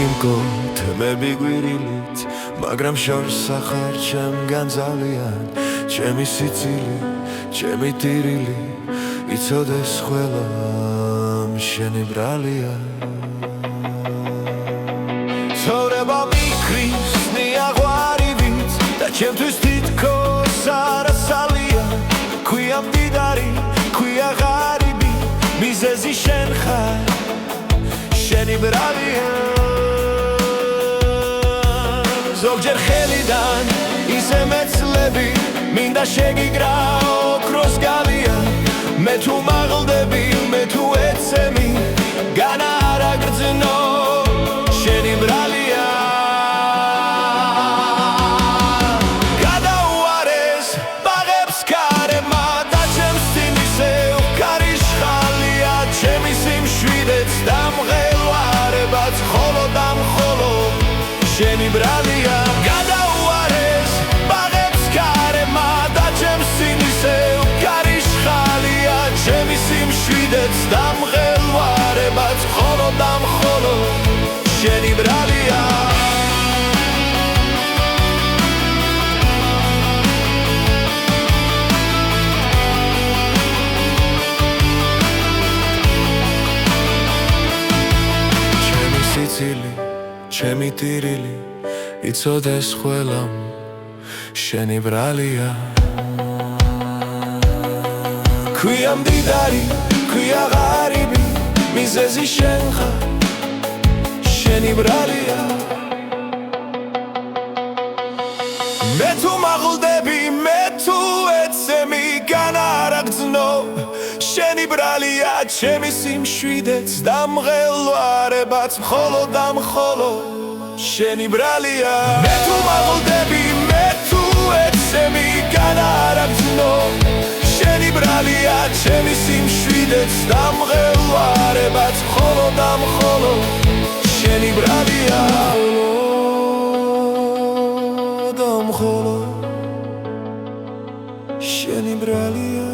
გიმკო თემები გვირილით მაგრამ შორს ახარ ჩემგან ძალიან ჩემი სიცილი ჩემი ტირილი იცოდეს ყველა შენი ბრალია ცხოვრება მიქრის ნიაღვარივით და ჩემთვის თითქოს არასალია ქვია მდიდარი ქვია ღარიბი მიზეზი შენ ხარ შენი ბრალია ზოგჯერ ხელიდან ისე მეცლები მინდა შეგიგრაო ოქროს გავია მე თუ მაღლდები მე თუ ეცემი განა არ აგრძნო შენი ბრალია გადაუარეს ბაღებს ქარებმა და ჩემს თინისევ ქარიშხალია ჩემი სიმშვიდეც დამღელვარებაც მხოლოდ ამ მხოლოდ შენი ბრალია გადაუარეს ბაღებს ქარებმა და ჩემს თინისევ ქარიშხალია ჩემი სიმშვიდეც დამღელვარებაც მხოლოდ ამ მხოლოდ შენი ბრალია ჩემი სიცილი ჩემი ტირილი იცოდეს ყველამ შენი ბრალია ქვია მდიდარი ქვია ღარიბი მიზეზი შენ ხარ შენი ბრალია მე თუ მაღლდები მე თუ ეცემი განა არ აგრძნო შენი ბრალია ჩემი სიმშვიდეც დამღელვარებაც მხოლოდ ამ მხოლოდ შენი ბრალია მე თუ მაღლდები მე თუ ეცემი განა არ აგრძნო შენი ბრალია ჩემი სიმშვიდეც დამღელვარებაც მხოლოდ ამ მხოლოდ შენი ბრალია მხოლოდ ამ მხოლოდ შენი ბრალია